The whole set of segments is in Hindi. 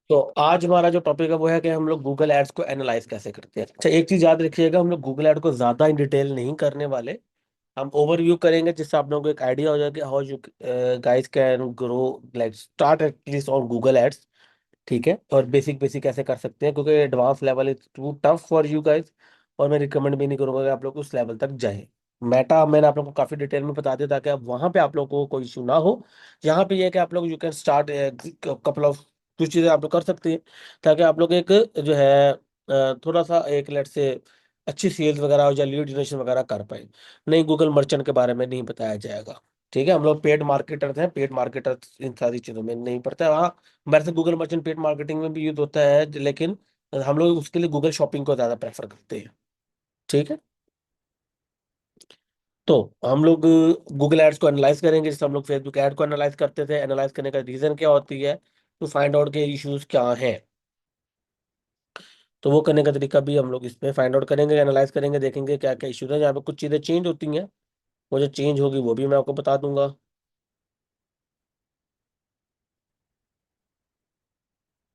तो आज हमारा जो टॉपिक है वो है कि हम लोग गूगल एड्स को एनालाइज कैसे करते हैं। अच्छा, एक चीज याद रखिएगा, हम लोग गूगल एड को ज्यादा इन डिटेल नहीं करने वाले। हम ओवरव्यू करेंगे जिससे आप लोगों को एक आइडिया हो जाए कि how you guys can grow, like start at least on Google ads. ठीक है, और बेसिक बेसिक कैसे कर सकते हैं, क्योंकि advance level is too tough for you guys. और मैं रिकमेंड भी नहीं करूंगा कि आप लोग उस लेवल तक जाएं। मेटा मैंने आप लोग को काफी डिटेल में बता दिया ताकि आप वहां पे आप लोग को कोई इशू ना हो। यहाँ पे ये है कि आप लोग you can start couple of कुछ चीजें आप लोग कर सकते हैं, ताकि आप लोग एक जो है थोड़ा सा एक लेट से अच्छी सेल्स वगैरह हो या लीड जनरेशन वगैरह कर पाए। नहीं, गूगल मर्चेंट के बारे में नहीं बताया जाएगा। ठीक है, हम लोग पेड मार्केटर हैं, पेड मार्केटर इन सारी चीजों में नहीं पड़ता है। हाँ, हमारे से गूगल मर्चेंट पेड मार्केटिंग में भी यूज होता है, लेकिन हम लोग उसके लिए गूगल शॉपिंग को ज्यादा प्रेफर करते हैं। ठीक है, तो हम लोग गूगल एड्स को एनालाइज करेंगे जैसे हम लोग फेसबुक एड को एनालाइज करते थे। एनालाइज करने का रीजन क्या होती है, टू फाइंड आउट के इश्यूज क्या हैं। तो वो करने का तरीका भी हम लोग इसमें फाइंड आउट करेंगे, एनालाइज करेंगे, देखेंगे क्या क्या इश्यूज है। यहाँ पे कुछ चीजें चेंज होती हैं, वो जो चेंज होगी वो भी मैं आपको बता दूंगा।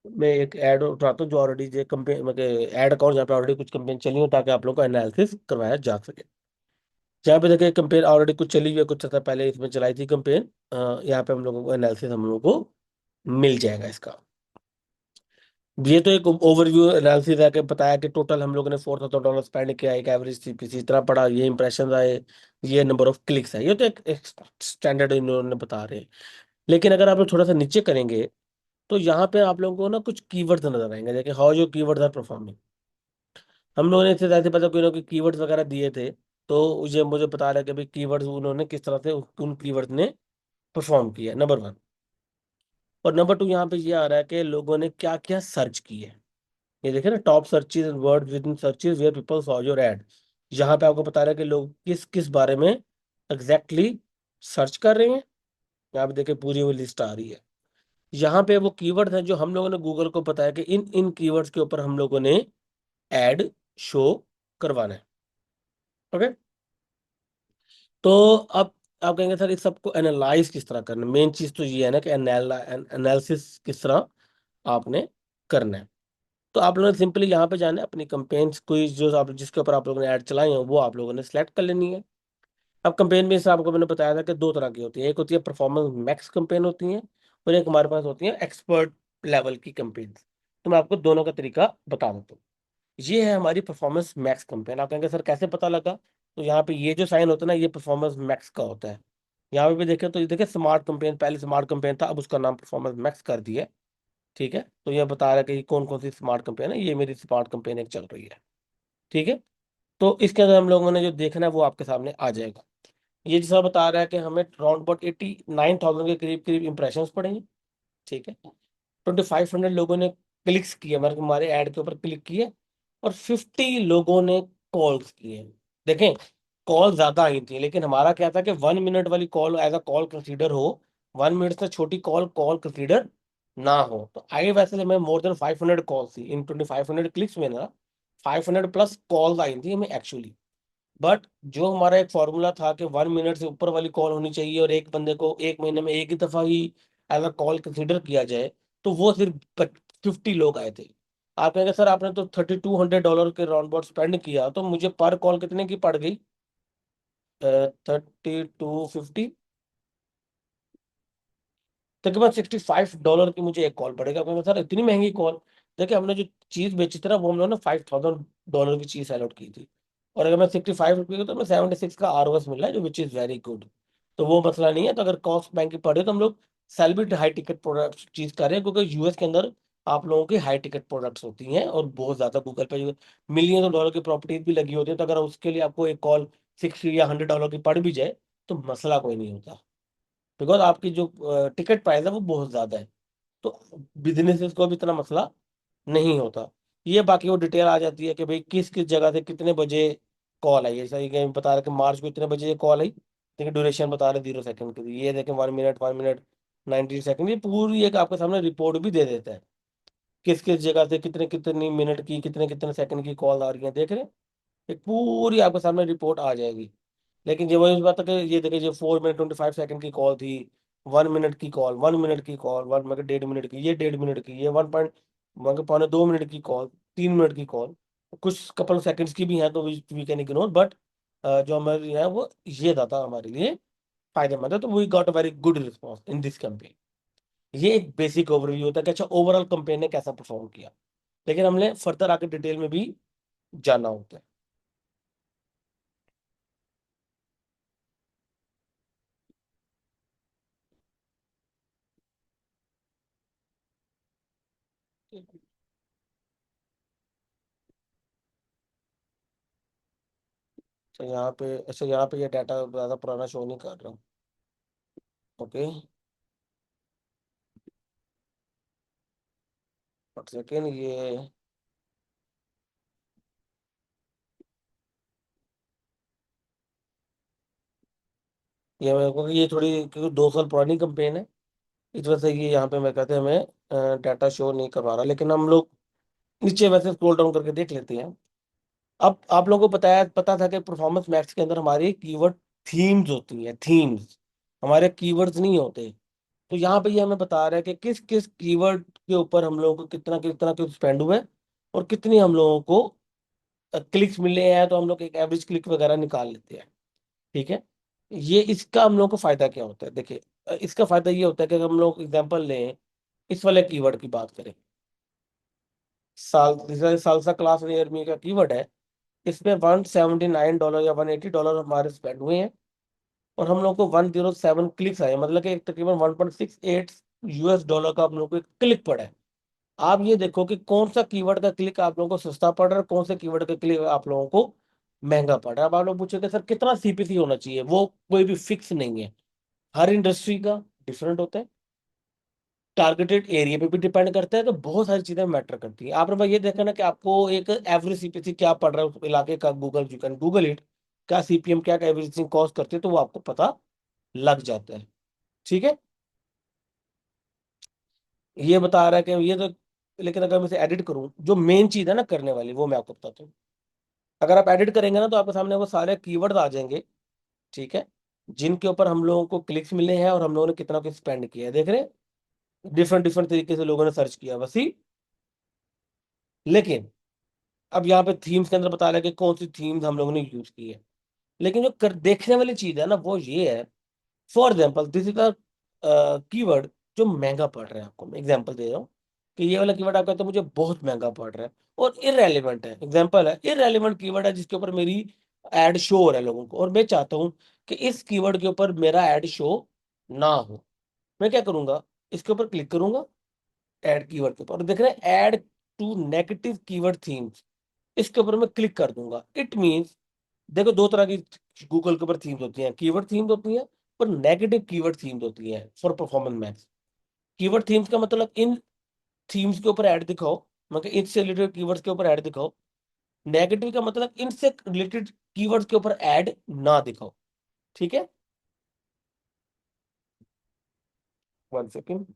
मैं एक ऐड उठाता हूँ जो ऑलरेडी जो कंपेन मतलब ऐड अकाउंट जहाँ पे ऑलरेडी कुछ कंपेन चली हो, ताकि आप लोग को एनालिसिस करवाया जा सके। जहाँ पे देखिए कंपेन ऑलरेडी कुछ चली हुई है, कुछ समय पहले इसमें चलाई थी कंपेन। यहाँ पे हम लोगों को एनालिसिस हम लोगों को मिल जाएगा इसका। ये तो एक ओवरव्यू एनालिसिस है कि बताया कि टोटल हम लोगों ने $4,000 स्पेंड किया, एक एवरेज सीपीसी इतना पड़ा, ये इंप्रेशन आए, ये नंबर ऑफ क्लिक्स है। ये तो एक स्टैंडर्ड इन्होंने बता रहे हैं। लेकिन अगर आप लोग थोड़ा सा नीचे करेंगे तो यहाँ पे आप लोगों को ना कुछ कीवर्ड्स नजर आएंगे। देखिए हाउ जो कीवर्ड्स आर परफॉर्मिंग। हम लोगों ने इससे ऐसे पता कोई ना कोई कीवर्ड्स वगैरह दिए थे, तो ये मुझे बता रहा है कि भाई कीवर्ड्स उन्होंने किस तरह से उन कीवर्ड्स ने परफॉर्म किया, नंबर वन। और नंबर टू, यहाँ पे ये आ रहा है कि लोगों ने क्या क्या सर्च किए। ये देखिए ना, top searches and word within searches where people saw your ad. यहाँ पे आपको बता रहा है कि लोग किस किस बारे में एग्जैक्टली सर्च कर रहे हैं। यहाँ पे देखिए पूरी वो लिस्ट आ रही है। यहाँ पे वो कीवर्ड्स हैं जो हम लोगों ने गूगल को बताया कि इन इन कीवर्ड्स के ऊपर हम लोगों ने एड शो करवाना है। ओके, तो अब आप कहेंगे सर इस सबको एनालाइज किस तरह करना है। मेन चीज तो ये है ना कि एनालिसिस किस तरह आपने करना है। तो आप लोगों ने सिंपली यहाँ पे जाना है, अपनी कंपेन्स कोई जो आप जिसके ऊपर आप लोगों ने ऐड चलाई है वो आप लोगों ने सेलेक्ट कर लेनी है। अब कंपेन में से आपको मैंने बताया था कि दो तरह की होती है, एक होती है परफॉर्मेंस मैक्स कंपेन होती है, और एक हमारे पास होती है एक्सपर्ट लेवल की कंपेन। तो मैं आपको दोनों का तरीका बता देता हूँ। ये है हमारी परफॉर्मेंस मैक्स कंपेन। आप कहेंगे सर कैसे पता लगा, तो यहाँ पे ये जो साइन होता है ना, ये परफॉर्मेंस मैक्स का होता है। यहाँ पे भी देखें तो ये देखिए स्मार्ट कंपेन, पहले स्मार्ट कंपेन था, अब उसका नाम परफॉर्मेंस मैक्स कर दिया है। ठीक है, तो ये बता रहा है कि कौन कौन सी स्मार्ट कंपेन है। ये मेरी स्मार्ट कंपेन एक चल रही है। ठीक है, तो इसके अंदर हम लोगों ने जो देखना है वो आपके सामने आ जाएगा। ये जैसा बता रहा है कि हमें राउंड अबाउट 89,000 के करीब करीब इंप्रेशन पड़ेंगे। ठीक है, 2,500 लोगों ने क्लिक्स किए, मतलब हमारे ऐड के ऊपर क्लिक किए, और 50 लोगों ने कॉल्स किए। देखें, कॉल ज्यादा आई थी, लेकिन हमारा क्या था कि 1 मिनट वाली call as a call consider हो, 1 मिनट से छोटी कॉल कॉल कंसीडर ना हो। तो आई वैसे मैं मोर देन 500 कॉल्स थी इन 2,500 क्लिक्स में ना, 500 प्लस कॉल्स आई थी हमें एक्चुअली। बट जो हमारा एक फॉर्मूला था कि 1 मिनट से ऊपर वाली कॉल होनी चाहिए और एक बंदे को एक महीने में एक ही दफा ही एज अ कॉल कंसिडर किया जाए, तो वो सिर्फ 50 लोग आए थे। आप कहेंगे सर आपने तो $3,200 के राउंड अबाउट स्पेंड किया, तो मुझे पर कॉल कितने की पड़ गई? 3250, तकरीबन $65 की मुझे एक कॉल पड़ेगा। क्योंकि सर इतनी महंगी कॉल, देखिए हमने जो चीज बेची थी ना वो हम लोगों ने $5,000 की चीज अलॉट की थी, और अगर मैं 65 रुपये की, तो मैं 76 का आरओएस मिल रहा है, जो विच इज वेरी गुड। तो वो मसला नहीं है। तो अगर कॉस्ट महंगी पड़े तो हम लोग सेल भी हाई टिकट प्रोडक्ट चीज कर रहे हैं, क्योंकि यूएस के अंदर आप लोगों की हाई टिकट प्रोडक्ट्स होती हैं, और बहुत ज्यादा गूगल पे मिलियन ऑफ डॉलर की प्रॉपर्टीज भी लगी होती है। तो अगर उसके लिए आपको एक कॉल 60 या $100 की पड़ भी जाए तो मसला कोई नहीं होता, बिकॉज आपकी जो टिकट प्राइस है वो बहुत ज्यादा है। तो बिजनेसेस को भी इतना मसला नहीं होता। ये बाकी वो डिटेल आ जाती है कि भाई किस किस जगह से कितने बजे कॉल आई है। जैसा ये बता रहा है कि मार्च को इतने बजे ये कॉल आई, देखिए ड्यूरेशन बता रहे 0 सेकंड की, ये देखें 1 मिनट 1 मिनट 90 सेकंड, ये पूरी एक आपके सामने रिपोर्ट भी दे देता है किस किस जगह से कितने कितनी मिनट की कितने कितने सेकंड की कॉल आ रही है। देख रहे हैं, एक पूरी आपके सामने रिपोर्ट आ जाएगी। लेकिन ये वही बात है कि ये देखिए ये 4 मिनट 25 सेकंड की कॉल थी, 1 मिनट की कॉल, 1 मिनट की कॉल, वन मगर 1.5 मिनट की, ये 1.5 मिनट की, ये 1 पॉइंट मगर 2.25 मिनट की कॉल, 3 मिनट की कॉल, कुछ कपल सेकंड्स की भी है तो वी कैन इग्नोर, बट जो हमारी है वो ये ज्यादा हमारे लिए फायदेमंद है। तो we got a very good response in this campaign. ये एक बेसिक ओवरव्यू होता है कि अच्छा ओवरऑल कैंपेन ने कैसा परफॉर्म किया, लेकिन हमने फर्दर आके डिटेल में भी जाना होता है। तो यहाँ पे अच्छा, यहाँ पे ये डाटा ज़्यादा पुराना शो नहीं कर रहा। ओके, बट सेकेंड ये मेरे को ये थोड़ी, क्योंकि 2 साल पुरानी कंपेन है, इस वजह से ये यहाँ पे मैं कहते हैं हमें डाटा शो नहीं करवा रहा, लेकिन हम लोग नीचे वैसे स्क्रॉल डाउन करके देख लेते हैं। अब आप लोगों को पता था कि परफॉर्मेंस मैक्स के अंदर हमारी कीवर्ड थीम्स होती हैं, थीम्स, हमारे कीवर्ड्स नहीं होते। तो यहाँ पे ये हमें बता रहा है कि किस किस कीवर्ड के ऊपर हम लोगों को कितना कितना कुछ स्पेंड हुआ है, और कितनी हम लोगों को क्लिक्स मिले हैं, तो हम लोग एक एवरेज क्लिक वगैरह निकाल लेते हैं। ठीक है, ये इसका हम लोग को फायदा क्या होता है, देखिए इसका फायदा ये होता है कि अगर हम लोग एग्जांपल लें, इस वाले कीवर्ड की बात करें, सालसा क्लास नियर मी का कीवर्ड है, इसमें $179 या $180 हमारे स्पेंड हुए हैं, और हम लोग को 107 क्लिक्स आए, मतलब कि तकरीबन $1.68 का हम लोग को एक क्लिक पड़ा है। आप ये देखो कि कौन सा कीवर्ड का क्लिक आप लोगों को सस्ता पड़ रहा है, कौन से कीवर्ड का क्लिक आप लोगों को महंगा पड़ रहा है। अब आप लोग पूछोगे सर कितना सीपीसी होना चाहिए, वो कोई भी फिक्स नहीं है, हर इंडस्ट्री का डिफरेंट होता है, टारगेटेड एरिया पे भी डिपेंड करता है, तो बहुत सारी चीजें मैटर करती है। आपने भाई ये देखा ना कि आपको एक एवरेज सीपीसी क्या पड़ रहा है उस इलाके का, Google you can Google it, क्या सीपीएम क्या एवरेजिंग कॉस्ट करती है, तो वो आपको पता लग जाता है। ठीक है, ये बता रहा है कि ये तो, लेकिन अगर मैं इसे एडिट करूं, जो मेन चीज है ना करने वाली, वो मैं आपको बताता हूँ। अगर आप एडिट करेंगे ना तो आपके सामने वो सारे कीवर्ड आ जाएंगे, ठीक है, जिनके ऊपर हम लोगों को क्लिक्स मिले हैं और हम लोगों ने कितना कुछ स्पेंड किया है, देख रहे हैं, डिफरेंट डिफरेंट तरीके से लोगों ने सर्च किया बस ही। लेकिन अब यहाँ पे थीम्स के अंदर बता रहा है कि कौन सी थीम्स हम लोगों ने यूज की है, लेकिन जो देखने वाली चीज है ना वो ये है, for example this is a keyword जो महंगा पड़ रहा है, आपको मैं एग्जाम्पल दे रहा हूँ कि ये वाला कीवर्ड आप कहते हैं मुझे बहुत महंगा पड़ रहा है और इरेलीवेंट है, एग्जाम्पल है, इरेलीवेंट कीवर्ड है जिसके ऊपर मेरी एड शो हो रहा है लोगों को, और मैं चाहता हूँ कि इस कीवर्ड के ऊपर मेरा एड शो ना हो। मैं क्या करूंगा, इसके ऊपर क्लिक करूंगा, ऐड कीवर्ड के ऊपर, और देख रहे हैं add to negative keyword themes, इसके ऊपर मैं क्लिक कर दूंगा। इट मींस देखो दो तरह की गूगल के ऊपर थीम्स होती हैं, कीवर्ड थीम्स होती हैं पर नेगेटिव कीवर्ड थीम्स होती हैं for performance max. Keyword themes का मतलब इन थीम्स के ऊपर ऐड दिखाओ, मतलब इनसे रिलेटेड कीवर्ड्स के ऊपर ऐड दिखाओ। नेगेटिव का मतलब इनसे रिलेटेड कीवर्ड्स के ऊपर ऐड ना दिखाओ। ठीक है, 1 सेकेंड।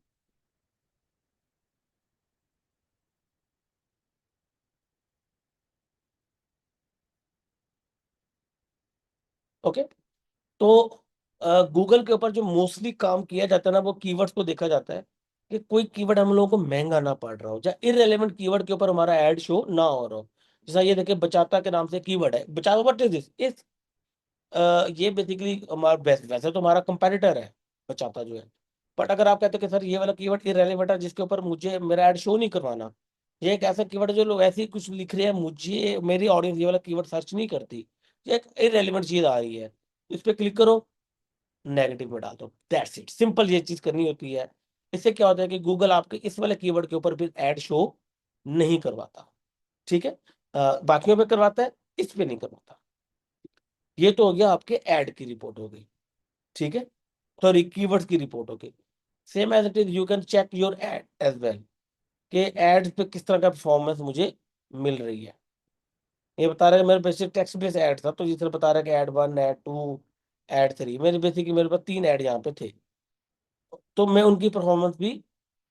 ओके, तो गूगल के ऊपर जो मोस्टली काम किया जाता है ना, वो कीवर्ड्स को देखा जाता है कि कोई कीवर्ड हम लोगों को महंगा ना पड़ रहा हो, या इररेलेवेंट कीवर्ड के ऊपर हमारा ऐड शो ना हो रहा हो। जैसा ये देखिए, बचाता के नाम से कीवर्ड है, बचाता व्हाट इज दिस इस, ये बेसिकली हमारा वैसे तो हमारा कंपेटिटर है बचाता जो है, बट अगर आप कहते हो कि सर ये वाला कीवर्ड इररेलेवेंट है जिसके ऊपर मुझे मेरा ऐड शो नहीं करवाना, ये एक ऐसा कीवर्ड है जो लोग ऐसे ही कुछ लिख रहे हैं, मुझे मेरी ऑडियंस ये वाला कीवर्ड सर्च नहीं करती, ये एक इररेलेवेंट चीज आ रही है, इस पे क्लिक करो, नेगेटिव में डाल दो, दैट्स इट, सिंपल ये चीज करनी होती है। इससे क्या होता है कि गूगल आपके इस वाले कीवर्ड के ऊपर फिर ऐड शो नहीं करवाता। ठीक है, बाकियों पे करवाता है, इस पे नहीं करवाता। ये तो हो गया आपके ऐड की रिपोर्ट हो गई। ठीक है, सॉरी कीवर्ड्स की रिपोर्ट हो गई। Same as it is you can check your ad as well, कि एड्स पे किस तरह का परफॉर्मेंस मुझे मिल रही है। ये बता रहा है मेरे बेसिक टेक्स्ट बेस्ड ऐड था, तो जिस बता रहा है कि ऐड 1, ऐड 2, ऐड 3, मेरे बेसिकली मेरे पास 3 ऐड यहाँ पे थे, तो मैं उनकी परफॉर्मेंस भी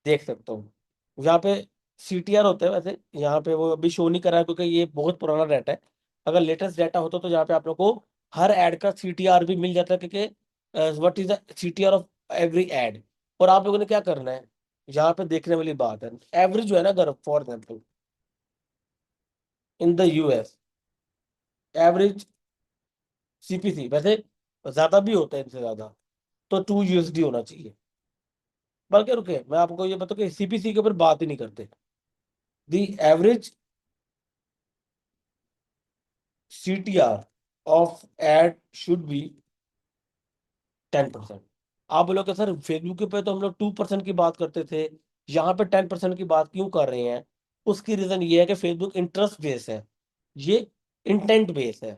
देख सकता हूँ। यहाँ पे सीटीआर होता है, वैसे यहाँ पे वो अभी शो नहीं कर रहा है क्योंकि ये बहुत पुराना डाटा है। अगर लेटेस्ट डाटा होता तो यहाँ पे आप लोग को हर ऐड का सीटीआर भी मिल जाता है, क्योंकि what is the CTR of every ad. और आप लोगों ने क्या करना है, यहाँ पे देखने वाली बात है, एवरेज जो है ना, अगर for example in the US average CPC वैसे ज्यादा भी होता है, इनसे ज्यादा तो 2 USD होना चाहिए। बल्कि रुके, मैं आपको ये बताऊं कि सीपीसी के ऊपर बात ही नहीं करते। The average CTR of ad should be 10%। आप बोलोगे सर फेसबुक पे तो हम लोग 2% की बात करते थे, यहाँ पे 10% की बात क्यों कर रहे हैं? उसकी रीजन ये है कि फेसबुक इंटरेस्ट बेस है, ये इंटेंट बेस है।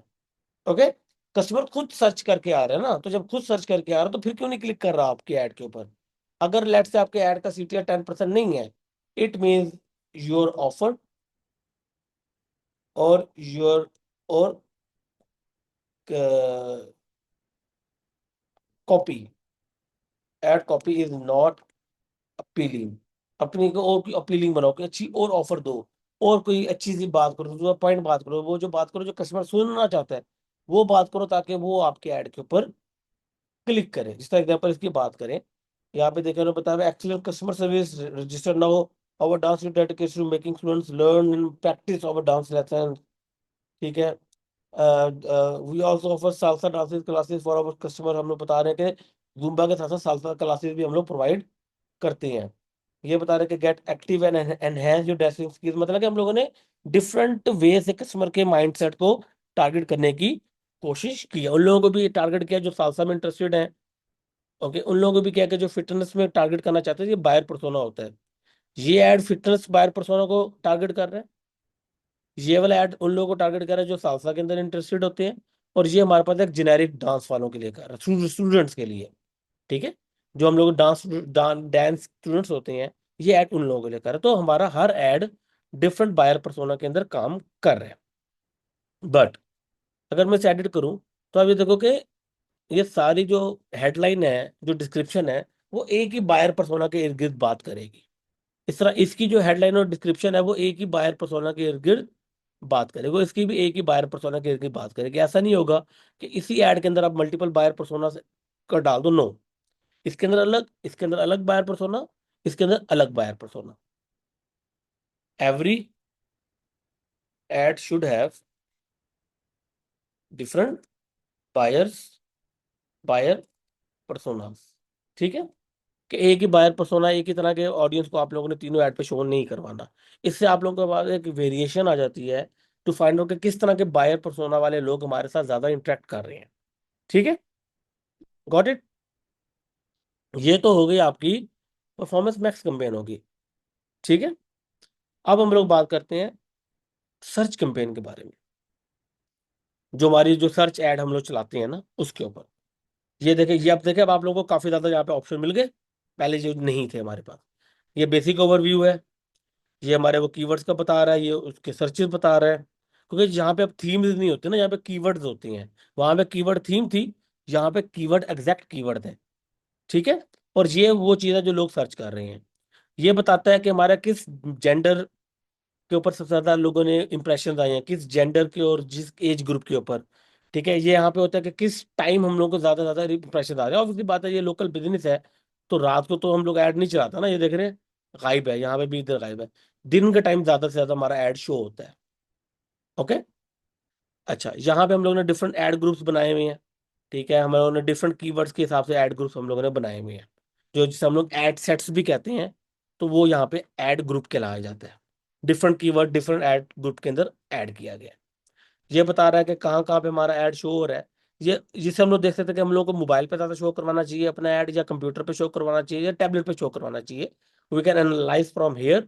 ओके, कस्टमर खुद सर्च करके आ रहे हैं ना, तो जब खुद सर्च करके आ रहा है तो फिर क्यों नहीं क्लिक कर रहा आपकी ऐड के ऊपर? अगर लेट से आपके ऐड का CTR 10% नहीं है, इट मीन्स योर ऑफर और योर और copy, ad copy is not appealing. अपनी को और अपीलिंग बनाओ कि अच्छी और ऑफर दो, और कोई अच्छी सी बात करो, जो पॉइंट बात करो, वो जो बात करो जो कस्टमर सुनना चाहता है, वो बात करो ताकि वो आपके ऐड के ऊपर क्लिक करें। जिस तरह एग्जाम्पल इसकी बात करें, यहाँ पे देखिए उन्होंने बताया actually customer service registered now, our dance dedication to making students learn and practice our dance lesson. ठीक है, we also offer salsa dances classes for our customer. हम लोग बता रहे हैं कि जुम्बा के साथ साथ सालसा क्लासेस भी हम लोग प्रोवाइड करते हैं। ये बता रहे कि gate active and enhance your dressing skills, मतलब कि हम लोगों ने डिफरेंट वे से कस्टमर के माइंडसेट को टारगेट करने की कोशिश की है। उन लोगों को भी टारगेट किया जो सालसा में इंटरेस्टेड है। ओके, उन लोगों को भी क्या कि जो फिटनेस में टारगेट करना चाहते हैं, ये बायर पर्सोना होता है। ये ऐड फिटनेस बायर पर्सोना को टारगेट कर रहा है, ये वाला ऐड उन लोगों को टारगेट कर रहा है जो सालसा के अंदर इंटरेस्टेड होते हैं, और ये हमारे पास एक जेनेरिक डांस वालों के लिए कर रहा है, स्टूडेंट्स के लिए। ठीक है, जो हम लोग डांस स्टूडेंट्स होते हैं, ये ऐड उन लोगों के लिए कर रहा है। तो हमारा हर ऐड डिफरेंट बायर पर्सोना के अंदर काम कर रहे हैं। बट अगर मैं इसे एडिट करूं, तो आप ये देखो कि ये सारी जो हेडलाइन है, जो डिस्क्रिप्शन है, वो एक ही बायर पर्सोना के इर्द गिर्द बात करेगी। इस तरह इसकी जो हेडलाइन और डिस्क्रिप्शन है वो एक ही बायर पर्सोना के इर्द गिर्द बात करेगी, इसकी भी एक ही बायर पर्सोना के इर्द गिर्द बात करेगी। ऐसा नहीं होगा कि इसी ऐड के अंदर आप मल्टीपल बायर पर्सोना का डाल दो, नो। इसके अंदर अलग, इसके अंदर अलग बायर पर्सोना, इसके अंदर अलग buyer persona. Every ad should have different buyers, buyer personas. ठीक है, कि एक ही बायर पर्सोना, एक ही तरह के ऑडियंस को आप लोगों ने तीनों ऐड पे शो नहीं करवाना। इससे आप लोगों के पास एक वेरिएशन आ जाती है टू फाइंड आउट कि किस तरह के बायर पर्सोना वाले लोग हमारे साथ ज्यादा इंटरेक्ट कर रहे हैं। ठीक है, गॉट इट। ये तो हो गई आपकी परफॉर्मेंस मैक्स कैंपेन होगी। ठीक है, अब हम लोग बात करते हैं सर्च कैंपेन के बारे में, जो हमारी जो सर्च ऐड हम लोग चलाते हैं ना उसके ऊपर। ये देखें, ये अब देखें, अब आप लोगों को काफी ज्यादा यहाँ पे ऑप्शन मिल गए, पहले जो नहीं थे हमारे पास। ये बेसिक ओवरव्यू है, ये हमारे वो कीवर्ड्स का बता रहा है, ये उसके सर्चेस बता रहा है। क्योंकि यहाँ पे अब थीम्स नहीं होती ना, यहाँ पे कीवर्ड्स होती हैं। वहां पे कीवर्ड थीम थी, यहाँ पे कीवर्ड एग्जैक्ट कीवर्ड है। ठीक है, और ये वो चीज़ है जो लोग सर्च कर रहे हैं। ये बताता है कि हमारा किस जेंडर के ऊपर सबसे ज्यादा लोगों ने इंप्रेशन आए हैं, किस जेंडर के और जिस एज ग्रुप के ऊपर। ठीक है, ये यहाँ पे होता है कि किस टाइम हम लोग को ज्यादा इंप्रेशन आ रहे हैं। ऑब्वियसली बात है, ये लोकल बिजनेस है, तो रात को तो हम लोग ऐड नहीं चलाता ना। ये देख रहे हैं गायब है, यहाँ पे भी इधर गायब है। दिन के टाइम ज्यादा से ज्यादा हमारा ऐड शो होता है। ओके, अच्छा, यहाँ पे हम लोगों ने डिफरेंट ऐड ग्रुप्स बनाए हुए हैं। ठीक है, हम लोगों ने डिफरेंट कीवर्ड्स के हिसाब से ऐड ग्रुप्स हम लोगों ने बनाए हुए हैं, जो जिसे हम लोग ऐड सेट्स भी कहते हैं। तो वो यहाँ पे ऐड ग्रुप कहलाया जाता है। Different keyword different add group के अंदर ऐड किया गया है। ये बता रहा है कि कहाँ कहाँ पे हमारा ऐड शो हो रहा है। ये जिसे हम लोग देख सकते हैं कि हम लोग को मोबाइल पे ज्यादा शो करवाना चाहिए अपना ऐड, या कंप्यूटर पे शो करवाना चाहिए, या टैबलेट पे शो करवाना चाहिए। We can analyze from here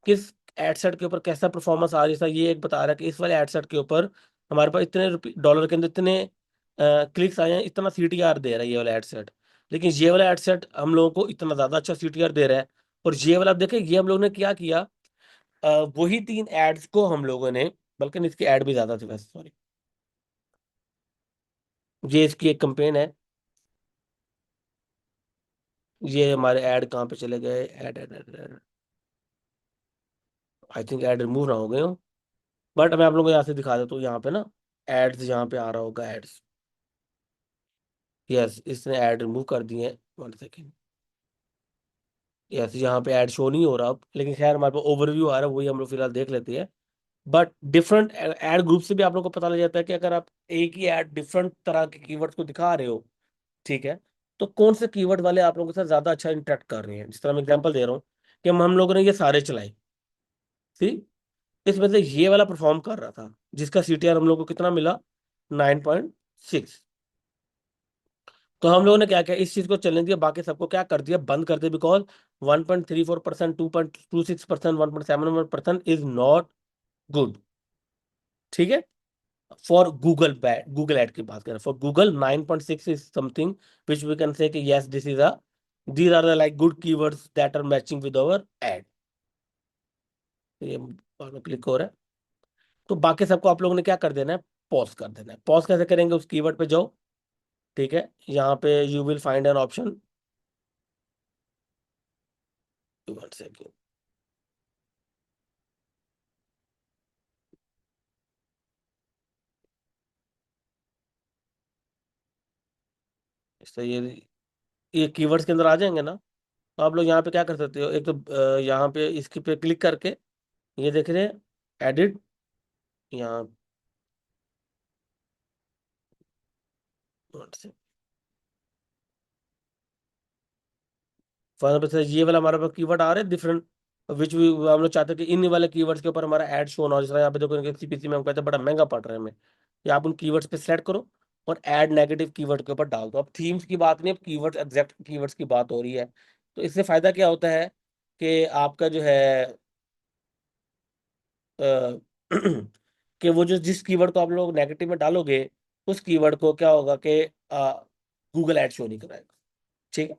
किस एड सेट के ऊपर कैसा परफॉर्मेंस आ रही है। ये एक बता रहा है कि इस वाले एड सेट के ऊपर हमारे पास इतने डॉलर के अंदर इतने क्लिक्स आए हैं, इतना CTR दे रहा है ये वाला एड सेट। लेकिन ये वाला एड सेट हम लोगों को इतना ज्यादा अच्छा CTR दे रहा है। और ये वाला आप देखें, ये हम लोगों ने क्या किया, वही 3 एड्स को हम लोगों ने, बल्कि इसके ऐड भी ज्यादा थे वैसे, सॉरी। ये इसकी एक कंपेन है, ये हमारे ऐड कहाँ पे चले गए, add add add, I think add remove ना हो गए हो। बट मैं आप लोगों को यहाँ से दिखा देता हूँ, यहाँ पे ना एड्स यहाँ पे आ रहा होगा, एड्स। यस, इसने ऐड रिमूव कर दिए हैं। One second. यस, यहाँ पे ऐड शो नहीं हो रहा अब, लेकिन खैर हमारे पास ओवरव्यू आ रहा है, वही हम लोग फिलहाल देख लेते हैं। बट डिफरेंट ऐड ग्रुप से भी आप लोग को पता लग जाता है कि अगर आप एक ही ऐड डिफरेंट तरह के कीवर्ड्स को दिखा रहे हो, ठीक है, तो कौन से कीवर्ड वाले आप लोगों के साथ ज्यादा अच्छा इंटरेक्ट कर रहे हैं। जिस तरह मैं एग्जांपल दे रहा हूँ कि हम लोगों ने ये सारे चलाए, सी, इसमें से ये वाला परफॉर्म कर रहा था, जिसका सीटीआर हम लोग को कितना मिला, 9.6। तो हम लोगों ने क्या किया, इस चीज को चलने दिया, बाकी सबको क्या कर दिया, बंद कर दिया, बिकॉज 1.34%, 2.26%, 1.71% इज नॉट गुड। ठीक है, फॉर गूगल गूगल एड की बात करें, for Google 9.6 is something which we can say कि yes this is a, these are the like good keywords that are matching with our ad. ये क्लिक हो रहा है, तो बाकी सबको आप लोगों ने क्या कर देना है, पॉज कर देना है। पॉज कैसे करेंगे, उस कीवर्ड पे जाओ, ठीक है, यहाँ पे you will find an option, one second, इससे ये कीवर्ड्स के अंदर आ जाएंगे ना। तो आप लोग यहाँ पे क्या कर सकते हो, एक तो यहाँ पे इसके पे क्लिक करके, ये देख रहे हैं, एडिट, यहाँ फॉर एग्जाम्पल ये वाला हमारे पास कीवर्ड आ रहे हैं डिफरेंट, विच भी हम लोग चाहते हैं कि इन वाले कीवर्ड्स के ऊपर हमारा ऐड शो ना हो। जैसे यहाँ पे देखो सीपीसी में हम कहते हैं बड़ा महंगा पड़ रहा है हमें, या आप उन कीवर्ड्स पे सेलेक्ट करो और ऐड नेगेटिव कीवर्ड के ऊपर डाल दो। अब थीम्स की बात नहीं, अब कीवर्ड्स, एग्जैक्ट कीवर्ड्स की बात हो रही है। तो इससे फायदा क्या होता है कि आपका जो है अ, कि वो जो जिस कीवर्ड को आप लोग नेगेटिव में डालोगे, उस कीवर्ड को क्या होगा कि गूगल ऐड शो नहीं कराएगा। ठीक है,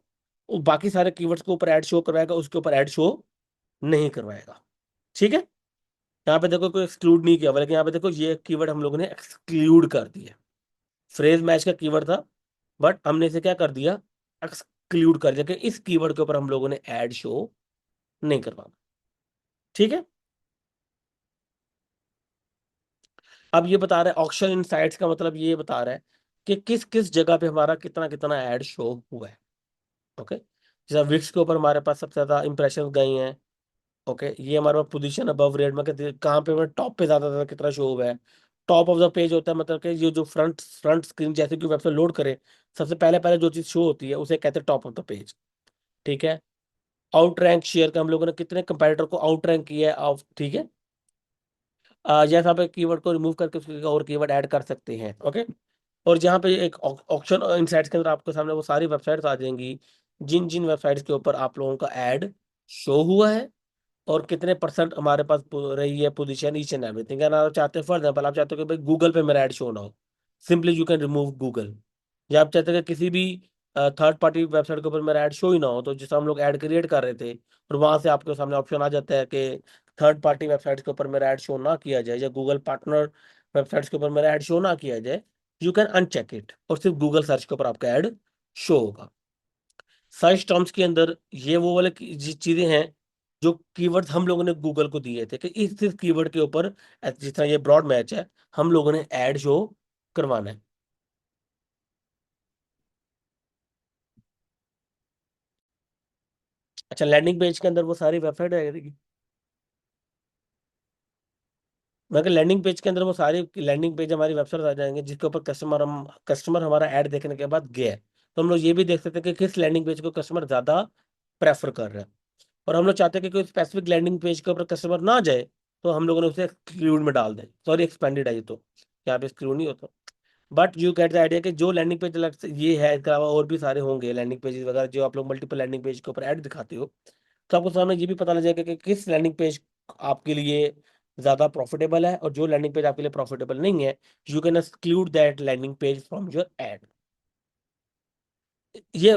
वो बाकी सारे कीवर्ड्स के ऊपर ऐड शो करवाएगा, उसके ऊपर ऐड शो नहीं करवाएगा। ठीक है, यहाँ पे देखो कोई एक्सक्लूड नहीं किया हुआ, लेकिन यहाँ पे देखो ये कीवर्ड हम लोगों ने एक्सक्लूड कर दिया। फ्रेज मैच का कीवर्ड था, बट हमने इसे क्या कर दिया, एक्सक्लूड कर दिया कि इस कीवर्ड के ऊपर हम लोगों ने ऐड शो नहीं करवाना। ठीक है, अब ये बता रहा है ऑक्शन इनसाइट्स का मतलब ये बता रहा है कि किस किस जगह पे हमारा कितना कितना ऐड शो हुआ है। ओके, जैसे विक्स के ऊपर हमारे पास सबसे ज्यादा इंप्रेशन गई हैं। ओके, ये हमारे पास पोजीशन अबव रेट में कहाँ पे हमें टॉप पे ज्यादा ज्यादा कितना शो हुआ है। टॉप ऑफ द पेज होता है, मतलब कि ये जो फ्रंट फ्रंट स्क्रीन जैसे कि वेबसाइट लोड करे, सबसे पहले पहले जो चीज शो होती है उसे कहते हैं टॉप ऑफ द पेज। ठीक है, आउट रैंक शेयर का हम लोगों ने कितने कंपैरेटर को आउट रैंक किया है, ठीक है, जैसा आप कीवर्ड को रिमूव करके उसके और कीवर्ड ऐड कर सकते हैं। ओके, और जहाँ पे एक ऑप्शन इनसाइट्स के अंदर आपके सामने वो सारी वेबसाइट्स आ जाएंगी जिन जिन वेबसाइट्स के ऊपर आप लोगों का ऐड शो हुआ है, और कितने परसेंट हमारे पास रही है पोजीशन, ईच एंड एवरीथिंग। अगर आप चाहते हैं, फॉर एग्जाम्पल आप चाहते हो कि भाई गूगल पे मेरा ऐड शो ना हो, simply you can remove Google. या आप चाहते हैं कि किसी भी थर्ड पार्टी वेबसाइट के ऊपर मेरा ऐड शो ही ना हो, तो जिससे हम लोग ऐड क्रिएट कर रहे थे, और वहां से आपके सामने ऑप्शन आ जाता है कि थर्ड पार्टी वेबसाइट्स के ऊपर मेरा ऐड शो ना किया जाए, या गूगल पार्टनर वेबसाइट्स के ऊपर मेरा ऐड शो ना किया जाए, यू कैन अनचेक इट, और सिर्फ गूगल सर्च के ऊपर आपका ऐड शो होगा। सर्च टर्म्स के अंदर ये वो वाले चीजें हैं जो कीवर्ड्स हम लोगों ने गूगल को दिए थे कि इस कीवर्ड के ऊपर, जिस तरह ये ब्रॉड मैच है, हम लोगों ने ऐड शो करवाना है। अच्छा, लैंडिंग पेज के अंदर वो सारी वेबसाइट आएगी, मगर लैंडिंग पेज के अंदर वो सारी लैंडिंग पेज हमारी वेबसाइट आ जाएंगे जिसके ऊपर कस्टमर हमारा ऐड देखने के बाद गया है। तो हम लोग ये भी देख सकते हैं कि किस लैंडिंग पेज को कस्टमर ज्यादा प्रेफर कर रहे हैं। और हम लोग चाहते हैं कि कोई स्पेसिफिक लैंडिंग पेज के ऊपर कस्टमर ना जाए, तो हम लोगों ने उसे एक्सक्लूड में डाल दें, सॉरी एक्सपेंडेड है ये तो, यहाँ पे एक्सक्लूड नहीं होता। But you get the idea कि जो लैंडिंग पेज अलग से ये है, इसके अलावा और भी सारे होंगे लैंडिंग पेजेस वगैरह, जो आप लोग मल्टीपल लैंडिंग पेज के ऊपर ऐड दिखाते हो, तो आपको सामने ये भी पता लग जाएगा कि किस लैंडिंग पेज आपके लिए ज्यादा प्रॉफिटेबल है, और जो लैंडिंग पेज आपके लिए प्रॉफिटेबल नहीं है, you can exclude that landing page from your ad. ये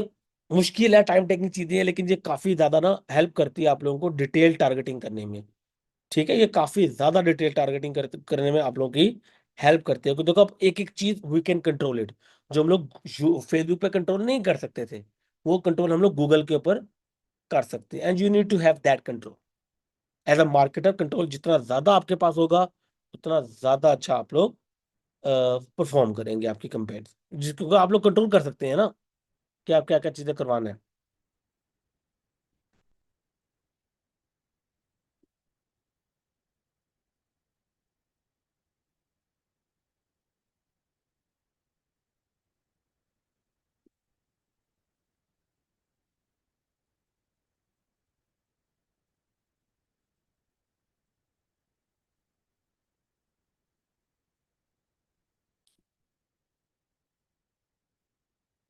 मुश्किल है, टाइम टेकिंग चीजें हैं, लेकिन ये काफी ज्यादा ना हेल्प करती है आप लोगों को डिटेल टारगेटिंग करने में। ठीक है, ये काफी ज्यादा डिटेल टारगेटिंग करने में आप लोगों की हेल्प करती है, क्योंकि देखो अब एक एक चीज वी कैन कंट्रोल इट, जो हम लोग फेसबुक पे कंट्रोल नहीं कर सकते थे, वो कंट्रोल हम लोग गूगल के ऊपर कर सकते हैं। And you need to have that control as a marketer. Control जितना ज्यादा आपके पास होगा, उतना ज्यादा अच्छा आप लोग परफॉर्म करेंगे आपकी कंपेयर, जिसको आप लोग कंट्रोल कर सकते हैं ना। कि आप क्या क्या चीजें करवाना है।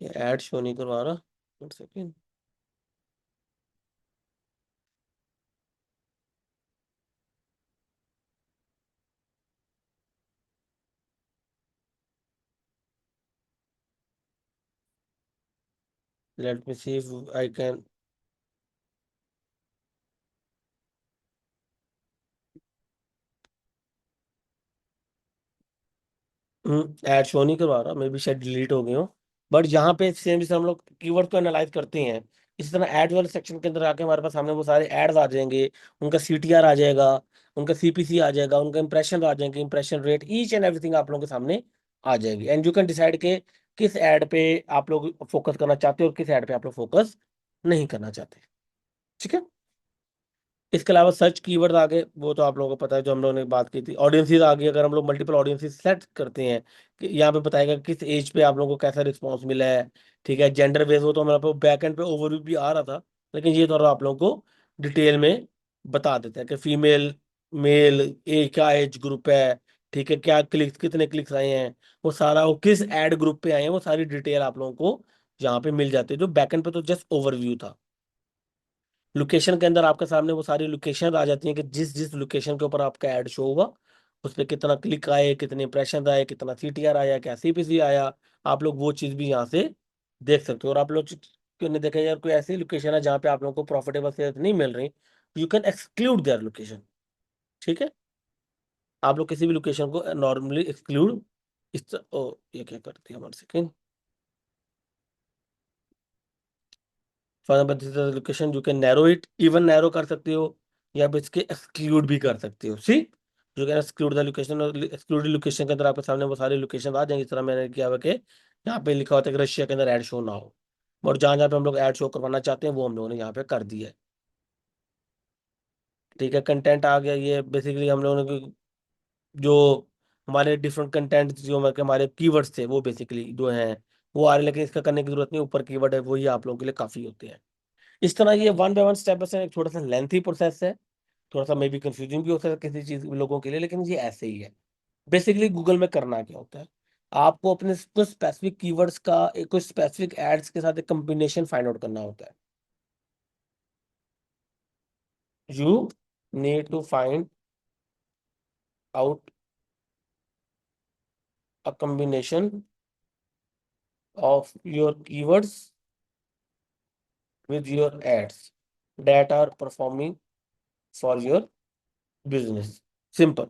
ये ऐड शो नहीं करवा रहा, 1 second. Let me see if I can. Add show नहीं करवा रहा, मे बी शायद डिलीट हो गए हो। बट यहाँ पे सेम जैसे हम लोग कीवर्ड को एनालाइज करते हैं, इसी तरह एड वाले सेक्शन के अंदर आके हमारे पास सामने वो सारे एड्स आ जाएंगे। उनका सीटीआर आ जाएगा, उनका सीपीसी आ जाएगा, उनका इंप्रेशन आ जाएंगे, impression rate, each and everything आप लोगों के सामने आ जाएगी। एंड यू कैन डिसाइड के किस एड पे आप लोग फोकस करना चाहते हो और किस एड पे आप लोग फोकस नहीं करना चाहते। ठीक है। इसके अलावा सर्च कीवर्ड आगे, वो तो आप लोगों को पता है, जो हम लोगों ने बात की थी। ऑडियंसेस आगे, अगर हम लोग मल्टीपल ऑडियंसेस सेट करते हैं, कि यहाँ पे बताएगा किस एज पे आप लोगों को कैसा रिस्पांस मिला है। ठीक है। जेंडर बेस, वो तो हमारे पास बैक एंड पे ओवरव्यू भी आ रहा था, लेकिन ये थोड़ा आप लोगों को डिटेल में बता देता है कि फीमेल, मेल, क्या एज ग्रुप है। ठीक है। क्या क्लिक्स, कितने क्लिक्स आए हैं, वो सारा, वो किस एड ग्रुप पे आए हैं, वो सारी डिटेल आप लोगों को यहाँ पे मिल जाती है। जो बैक एंड पे तो जस्ट ओवरव्यू था। लोकेशन के अंदर आपके सामने वो सारी लोकेशन आ जाती हैं कि जिस जिस लोकेशन के ऊपर आपका ऐड शो होगा, उस पर कितना क्लिक आए, कितने इंप्रेशन आए, कितना सीटीआर आया, क्या सीपीसी आया। आप लोग वो चीज भी यहाँ से देख सकते हो। और आप लोग क्यों नहीं देखा यार, कोई ऐसी लोकेशन है जहाँ पे आप लोगों को प्रॉफिटेबल सेल्स नहीं मिल रही, you can exclude their location. ठीक है। आप लोग किसी भी लोकेशन को नॉर्मली एक्सक्लूड, ओ ये क्या करती है, 1 second. For example location, you can narrow it, even narrow कर सकते हो, या फिर इसके एक्सक्लूड भी कर सकते हो। See you can exclude the location, और एक्सक्लूडेड लोकेशन के अंदर आपके सामने वो सारे लोकेशन आ जाएंगे। इस तरह मैंने किया हुआ कि यहाँ पे लिखा होता है कि रशिया के अंदर ऐड शो ना हो, और जहाँ जहाँ पे हम लोग ऐड शो करवाना चाहते हैं वो हम लोगों ने यहाँ पे कर दिया है। ठीक है। कंटेंट आ गया। ये बेसिकली हम लोगों ने जो हमारे डिफरेंट कंटेंट, जो हमारे कीवर्ड्स थे, वो बेसिकली जो हैं वो आ रहे हैं, लेकिन इसका करने की जरूरत नहीं, ऊपर कीवर्ड है वही आप लोगों के लिए काफी होते हैं। इस तरह ये one by one step by step एक थोड़ा सा लेंथी प्रोसेस है, थोड़ा सा मे बी कंफ्यूजिंग भी हो सकता है किसी चीज लोगों के लिए, लेकिन ये ऐसे ही है। बेसिकली गूगल में करना क्या होता है, आपको अपने कुछ स्पेसिफिक कीवर्ड्स का एक कुछ स्पेसिफिक एड्स के साथ एक कॉम्बिनेशन फाइंड आउट करना होता है। You need to find out a combination of your keywords with your ads that are performing for your business। Simple.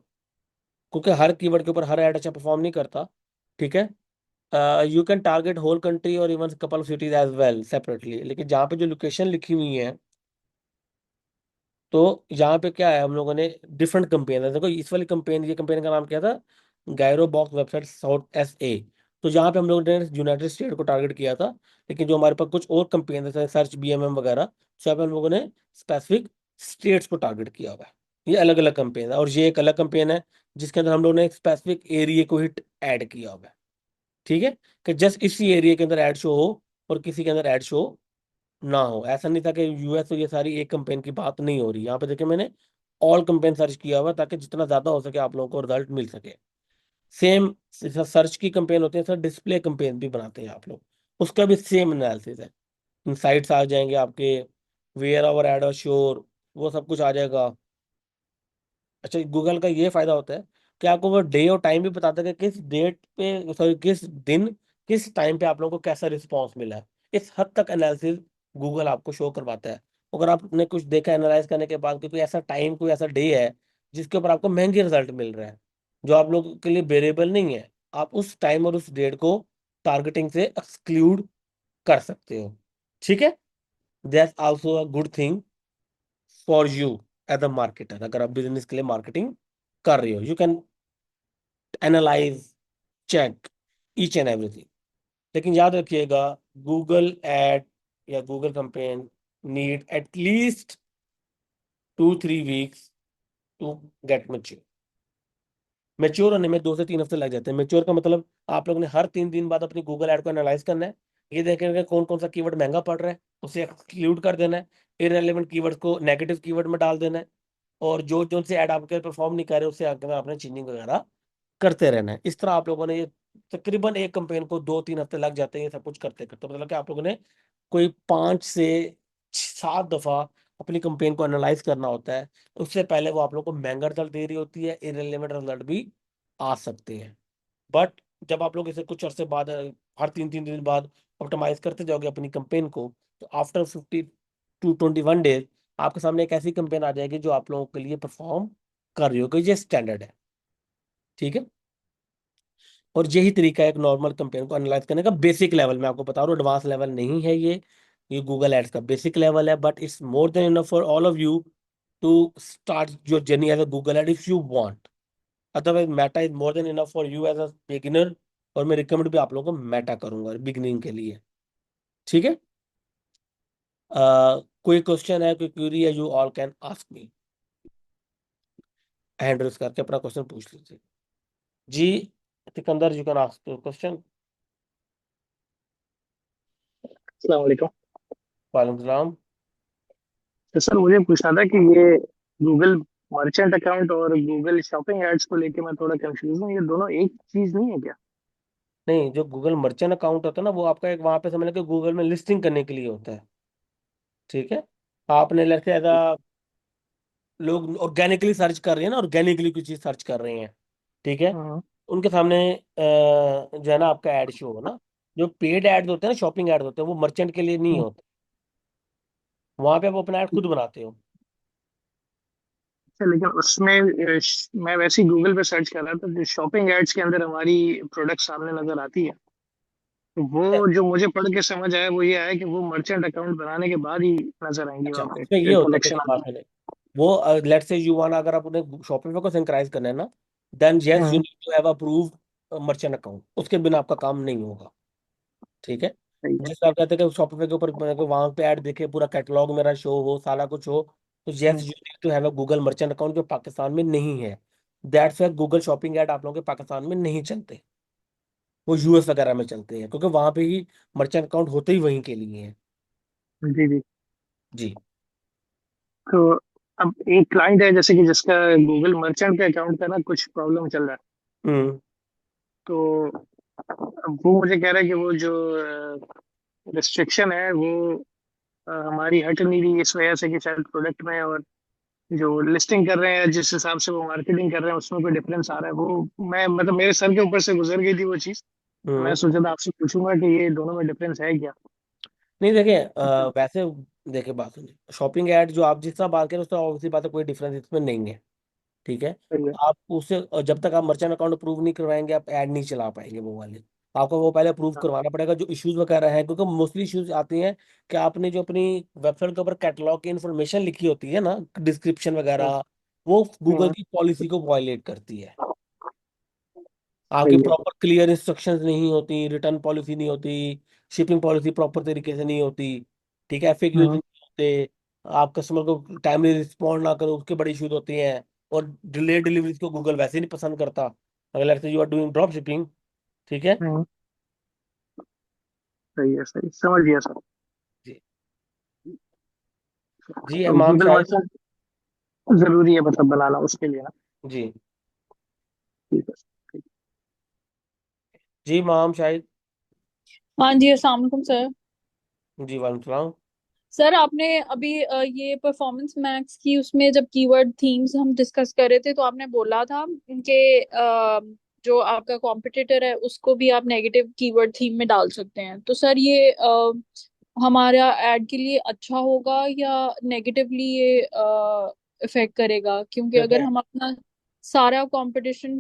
क्योंकि हर कीवर्ड के ऊपर हर एड अच्छा परफॉर्म नहीं करता। ठीक है। You can target whole country और even couple of cities as well separately, लेकिन जहाँ पे जो लोकेशन लिखी हुई है, तो यहाँ पे क्या है, हम लोगों ने डिफरेंट कंपेन है। देखो इस वाली कंपेन, ये कंपेन का नाम क्या था, gyro box website south SA। तो यहाँ पे हम लोगों ने यूनाइटेड स्टेट को टारगेट किया था, लेकिन जो हमारे पास कुछ और कंपेन जैसे सर्च BMM वगैरह, तो यहाँ पे हम लोगों ने स्पेसिफिक स्टेट्स को टारगेट किया हुआ है। ये अलग अलग कंपेन है, और ये एक अलग कंपेन है जिसके अंदर हम लोगों ने एक स्पेसिफिक एरिया को हिट ऐड किया हुआ है। ठीक है। कि जस्ट इसी एरिया के अंदर ऐड शो हो और किसी के अंदर ऐड शो ना हो। ऐसा नहीं था कि US और ये सारी एक कंपेन की बात नहीं हो रही। यहाँ पे देखिए मैंने ऑल कंपेन सर्च किया हुआ है, ताकि जितना ज्यादा हो सके आप लोगों को रिजल्ट मिल सके। सेम सर्च की कंपेन होती है सर, डिस्प्ले कंपेन भी बनाते हैं आप लोग, उसका भी सेम एनालिसिस है। इनसाइट्स आ जाएंगे आपके, वेयर आवर एड और श्योर, वो सब कुछ आ जाएगा। अच्छा, गूगल का ये फायदा होता है कि आपको वो डे और टाइम भी बताता है कि किस डेट पे, सॉरी किस दिन, किस टाइम पे आप लोगों को कैसा रिस्पॉन्स मिला है। इस हद तक एनालिसिस गूगल आपको शो करवाता है। अगर आपने कुछ देखा एनालाइज करने के बाद कि कोई ऐसा टाइम, कोई ऐसा डे है जिसके ऊपर आपको महंगे रिजल्ट मिल रहे हैं, जो आप लोगों के लिए वेरिएबल नहीं है, आप उस टाइम और उस डेट को टारगेटिंग से एक्सक्लूड कर सकते हो। ठीक है। That's also a good thing for you as a marketer. अगर आप बिजनेस के लिए मार्केटिंग कर रहे हो, you can analyze, check each and everything. लेकिन याद रखिएगा, गूगल एड या Google campaign need at least 2-3 weeks to get mature. Mature होने में 2 से 3 हफ्ते लग जाते हैं। मैच्योर का मतलब आप लोगों ने हर 3 दिन बाद अपनी गूगल ऐड को एनालाइज करना है, ये देखेंगे कौन कौन सा कीवर्ड महंगा पड़ रहा है, उसे एक्सक्लूड कर देना है, इररेलेवेंट कीवर्ड्स को नेगेटिव कीवर्ड में डाल देना है, और जो जो से ऐड आपके परफॉर्म नहीं कर रहे उससे आगे में आपने चेंजिंग वगैरह करते रहना है। इस तरह आप लोगों ने ये तकरीबन एक कैंपेन को 2-3 हफ्ते लग जाते हैं ये सब कुछ करते करते। मतलब कि आप लोगों ने कोई 5 से 7 दफा अपनी कंपेन को एनालाइज करना होता है। उससे पहले वो आप लोग को महंगा रिजल्ट दे रही होती है, इररिलेवेंट रिजल्ट भी आ सकते हैं। बट जब आप लोग इसे कुछ अरसे बाद, हर 3-3 दिन बाद ऑप्टिमाइज करते जाओगे अपनी कंपेन को, तो आफ्टर 50 to 21 डेज आपके सामने एक ऐसी कंपेन आ जाएगी जो आप लोगों के लिए परफॉर्म कर रही होगी। ये स्टैंडर्ड है, ठीक है। और यही तरीका है एक नॉर्मल कंपेन को एनालाइज करने का, बेसिक लेवल में आपको बता रहा हूँ, एडवांस लेवल नहीं है ये गूगल एड्स का बेसिक लेवल है। But it's more than enough for all of you to start your journey as a Google ad if you want. Otherwise Meta is more than enough for you as a beginner. और मैं रिकमेंड भी आप लोगों को मेटा करूंगा बिगिनिंग के लिए, ठीक है। कोई क्वेश्चन है, कोई क्वेरी है, you all can ask me. Hand raise करके अपना क्वेश्चन पूछ लीजिए जी। Sikandar, you can ask question. अस्सलाम वालेकुम। वालेकुम सलाम। तो सर मुझे पूछना था कि ये गूगल मर्चेंट अकाउंट और गूगल शॉपिंग एड्स को लेके मैं थोड़ा कंफ्यूज हूँ, ये दोनों एक चीज नहीं है क्या? नहीं, जो गूगल मर्चेंट अकाउंट होता है ना, वो आपका एक वहां पे समझ लो कि गूगल में लिस्टिंग करने के लिए होता है, ठीक है। आपने लड़के ऐसा, लोग ऑर्गेनिकली सर्च कर रहे हैं ना, ऑर्गेनिकली कुछ चीज सर्च कर रहे हैं, ठीक है। हाँ। उनके सामने जो है ना आपका एड शो हो ना। जो पेड एड्स होते हैं ना, शॉपिंग एड्स होते हैं, वो मर्चेंट के लिए नहीं हम्म। होते। वहां पे वो अपना ऐड खुद बनाते हो। अच्छा, लेकिन उसमें मैं वैसे ही गूगल पे सर्च कर रहा था, जो शॉपिंग एड्स के अंदर हमारी प्रोडक्ट सामने नजर आती है, तो वो जो मुझे पढ़ के समझ आया वो ये आया कि वो मर्चेंट अकाउंट बनाने के बाद ही नजर आएंगी अच्छा, वहाँ उसमें ये पे होता है, कलेक्शन देखिए बात आता सुने। वो लेट से यू वांट, अगर आप उन्हें शॉपिंग को सिंक्राइज करना है ना, देन है। Yes you need to have approved merchant account. उसके बिना आपका काम नहीं होगा, ठीक है। सही है। जिस आप कहते हैं कि शॉपिफाई के ऊपर मेरे को वहां पे ऐड दिखे, पूरा कैटलॉग मेरा शो हो, सारा कुछ हो, तो yes hmm. You need to have a Google merchant account, जो पाकिस्तान में नहीं है। That's why Google shopping ad आप लोगों के पाकिस्तान में नहीं चलते, वो यूएस वगैरह में चलते हैं, क्योंकि वहां पे ही मर्चेंट अकाउंट होते ही वहीं के लिए हैं। जी जी। जी। तो अब एक क्लाइंट है जैसे कि जिसका गूगल मर्चेंट के अकाउंट का ना कुछ प्रॉब्लम चल रहा है, हम्म। तो अब वो मुझे कह रहा है कि वो जो रिस्ट्रिक्शन है वो हमारी हट नहीं रही इस वजह से कि शायद प्रोडक्ट में और जो लिस्टिंग कर रहे हैं जिस हिसाब से वो मार्केटिंग कर रहे हैं उसमें कोई डिफरेंस आ रहा है। वो मैं मतलब मेरे सर के ऊपर से गुजर गई थी वो चीज़। मैं हम्म। सोचा था आपसे पूछूंगा कि ये दोनों में डिफरेंस है क्या? नहीं देखिए, वैसे देखिए बात सुनिए, शॉपिंग ऐड जो आप जिस तरह बात करें उस तरह ऑब्वियसली बात है, कोई डिफरेंस इसमें नहीं है, ठीक है। सही है। आप उससे जब तक आप मर्चेंट अकाउंट अप्रूव नहीं करवाएंगे, आप ऐड नहीं चला पाएंगे वो वाले। आपको वो पहले अप्रूव हाँ। करवाना पड़ेगा, जो इश्यूज वगैरह हैं, क्योंकि मोस्टली इश्यूज आती हैं कि आपने जो अपनी वेबसाइट के ऊपर कैटलॉग की इन्फॉर्मेशन लिखी होती है ना, डिस्क्रिप्शन हम्म। वगैरह, वो गूगल हम्म। की पॉलिसी को वायलेट करती है। आपके सही है। प्रॉपर क्लियर इंस्ट्रक्शंस नहीं होती, रिटर्न पॉलिसी नहीं होती, शिपिंग पॉलिसी प्रॉपर तरीके से नहीं होती, ठीक है, एफएक्यूज हम्म। नहीं होते, आप कस्टमर को टाइमली रिस्पॉन्ड ना करो उसके बड़े इश्यूज होते हैं। और डिले डिलीवरीज को गूगल वैसे ही नहीं पसंद करता, अगर let's say you are doing drop shipping, ठीक है। हम्म। सही है, सही समझ गया सर। जी। जी तो इमाम गूगल शाहिद। मर्चेंट जरूरी है मतलब बनाना उसके लिए ना? जी। ठीक है सर, ठीक। जी इमाम शाहिद। हाँ जी, अस्सलाम वालेकुम सर। जी वालेकुम सलाम। सर आपने अभी ये परफॉर्मेंस मैक्स की उसमें जब कीवर्ड थीम्स हम डिस्कस कर रहे थे तो आपने बोला था कि जो आपका कॉम्पिटिटर है उसको भी आप नेगेटिव कीवर्ड थीम में डाल सकते हैं। तो सर ये हमारा एड के लिए अच्छा होगा या नेगेटिवली ये इफेक्ट करेगा? क्योंकि अगर देखिए, हम अपना सारा कंपटीशन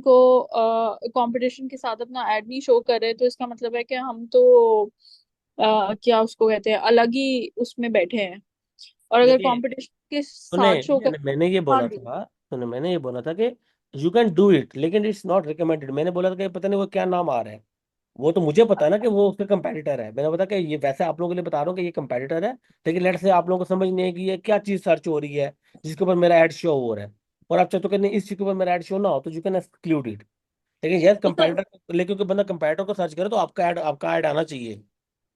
के साथ अपना एड नहीं शो कर रहे तो इसका मतलब है कि हम तो क्या उसको कहते हैं, अलग ही उसमें बैठे हैं। और अगर देखिए, कंपटीशन के सुने, साथ शो कर। मैंने ये हाँ बोला जी। था, सुने मैंने ये बोला था कि यू कैन डू इट, लेकिन इट्स नॉट रिकमेंडेड। मैंने बोला था कि पता नहीं वो क्या नाम आ रहा है, वो तो मुझे पता है ना कि वो उसका कंपेटिटर है, मैंने बता कि ये वैसे आप लोगों के लिए बता रहा हूँ कि ये कंपेटिटर है। लेकिन लेट से आप लोगों को समझ नहीं है कि ये क्या चीज सर्च हो रही है जिसके ऊपर मेरा एड शो हो रहा है, और आप चाहते हो कि नहीं इस चीज के ऊपर मेरा एड शो ना हो, तो यू कैन एक्सक्लूड इट। लेकिन यस तो सर कंपेटिटर, लेकिन कोई बंदा कंपेटिटर को सर्च करे तो आपका ऐड आना चाहिए।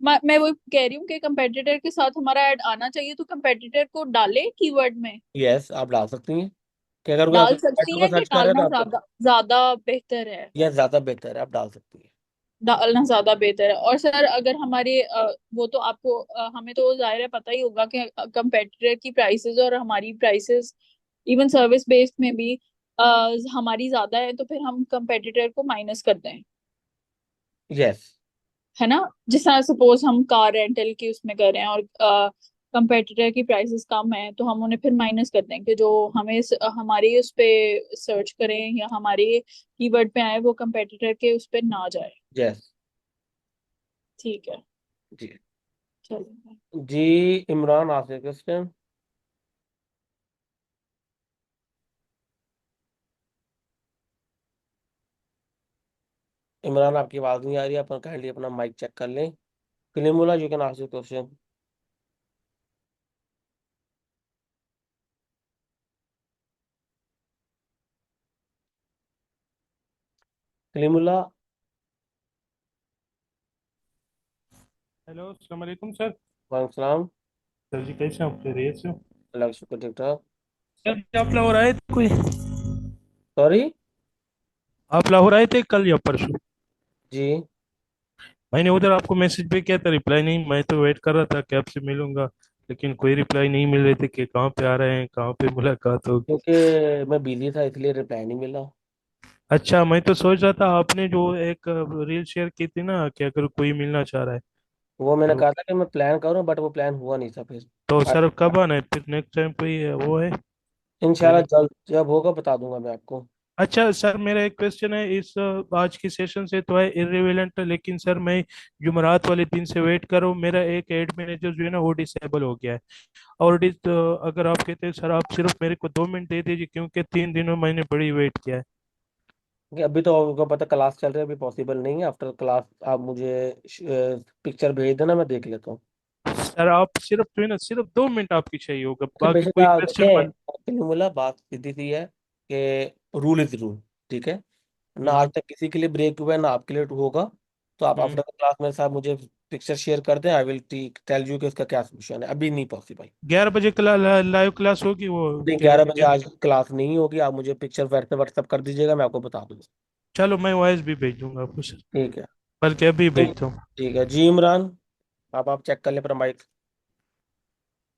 मैं वो कह रही हूँ कि कंपेटिटर के साथ हमारा ऐड आना चाहिए, तो कंपेटिटर को डाले कीवर्ड में। यस आप डाल सकती हैं कि अगर कोई आपके डाल सकती कंपेटिटर को हैं कि सर्च कर रहा है तो डालना आपको। ज्यादा ज्यादा बेहतर है? यस ज्यादा बेहतर है, आप डाल सकती हैं। डालना ज्यादा बेहतर है। और सर अगर हमारे वो तो आपको हमें तो जाहिर है पता ही होगा कि कंपेटिटर की प्राइसेस और हमारी प्राइसेस इवन सर्विस बेस्ड में भी अ, हमारी ज्यादा है, तो फिर हम कंपेटिटर को माइनस कर दें, यस। है ना? जिस तरह सपोज हम कार रेंटल की उसमें कर रहे हैं और कंपेटिटर की प्राइसेस कम है, तो हम उन्हें फिर माइनस कर दें कि जो हमें हमारी उस पे सर्च करें या हमारे कीवर्ड पे आए वो कंपेटिटर के उस पे ना जाए। यस। ठीक है, जी। चलिए। जी। इमरान आपसे क्वेश्चन। इमरान आपकी आवाज नहीं आ रही है, अपन काइंडली अपना माइक चेक कर लें। Kalimullah you can ask question. Kalimullah. Hello अस्सलाम वालेकुम सर। वालेकुम सलाम। सर जी कैसे हैं आप, खैरियत से हो? अल्लाह का शुक्र, ठीक ठाक। सर जी आप लाहौर आए थे कोई? सॉरी। आप लाहौर आए थे कल या परसों? जी। मैंने उधर आपको मैसेज भी किया था, रिप्लाई नहीं। मैं तो वेट कर रहा था कि आपसे मिलूंगा, लेकिन कोई रिप्लाई नहीं मिल रहे थे कि कहाँ पे आ रहे हैं, कहाँ पे मुलाकात होगी। क्योंकि मैं बिजी था इसलिए रिप्लाई नहीं मिला। अच्छा, मैं तो सोच रहा था आपने जो एक रील शेयर की थी ना कि अगर कोई मिलना चाह रहा है वो मैंने तो कहा था कि मैं प्लान करूं, बट वो प्लान हुआ नहीं था फिर। सर कब आना है फिर? नेक्स्ट टाइम कोई वो है इंशाल्लाह मिलने? जल्द जब होगा बता दूंगा मैं आपको। अच्छा सर, मेरा एक क्वेश्चन है इस आज की सेशन से तो है इररिलेवेंट, लेकिन सर मैं जुमरात वाले दिन से वेट कर रहा हूँ। मेरा एक एड मैनेजर जो है ना वो डिसेबल हो गया है। और अगर आप कहते हैं सर आप सिर्फ मेरे को 2 मिनट दे दीजिए, क्योंकि 3 दिनों मैंने बड़ी वेट किया है। कि अभी तो आपको पता क्लास चल रही है, अभी पॉसिबल नहीं है। आफ्टर क्लास आप मुझे पिक्चर भेज देना, मैं देख लेता हूँ। सर आप सिर्फ जो है ना सिर्फ 2 मिनट आपकी चाहिए होगा, कि बाकी बेशक कोई आप क्वेश्चन मत। देखें बोला, बात सीधी सी है कि रूल इज रूल। ठीक है। ना आज हम्म। तक किसी के लिए ब्रेक हुआ है ना आपके लिए होगा। तो आप हम्म। आफ्टर क्लास मेरे साथ मुझे पिक्चर शेयर कर दें, आई विल टेल यू कि उसका क्या सोल्यूशन है। अभी नहीं पॉसिबल। 11 बजे लाइव क्लास होगी वो नहीं, क्या 11 बजे क्या? आज क्लास नहीं होगी। आप मुझे पिक्चर व्हाट्सएप कर दीजिएगा, मैं आपको बता दूंगा। चलो मैं वॉइस भी भेज दूंगा आपको सर, ठीक है। बल्कि अभी ठीक। भेजता हूँ। ठीक है जी इमरान। आप चेक कर ले अपना माइक।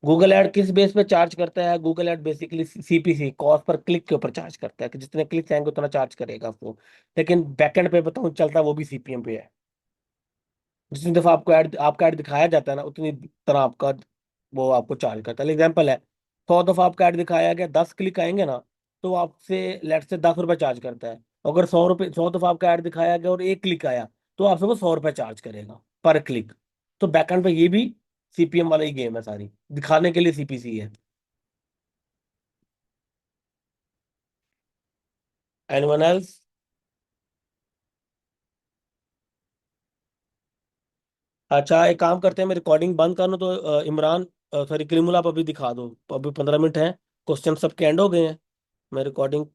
गूगल ऐड किस बेस पे चार्ज करता है? Google add basically CPC, cost per click के ऊपर चार्ज करता है, कि जितने क्लिक आएंगे उतना चार्ज करेगा आपको। लेकिन बैकएंड पे बताऊं चलता है वो भी सीपीएम पे है। जितनी दफा आपका ऐड दिखाया जाता है ना, उतनी तरह आपका वो आपको चार्ज करता है। एग्जाम्पल है, 100 दफा आपका ऐड दिखाया गया, 10 क्लिक आएंगे ना, तो आपसे लेट से 10 रुपए चार्ज करता है। अगर 100 रुपये, 100 दफा आपका ऐड दिखाया गया और 1 क्लिक आया, तो आपसे वो 100 रुपए चार्ज करेगा पर क्लिक। तो बैकएंड पे ये भी सीपीएम वाला ही गेम है, सारी दिखाने के लिए सीपीसी है। Anyone else? अच्छा एक काम करते हैं, मैं रिकॉर्डिंग बंद कर लूं तो इमरान, सॉरी करीमुल, आप अभी दिखा दो। अभी 15 मिनट हैं, क्वेश्चन सबके एंड हो गए हैं। मैं रिकॉर्डिंग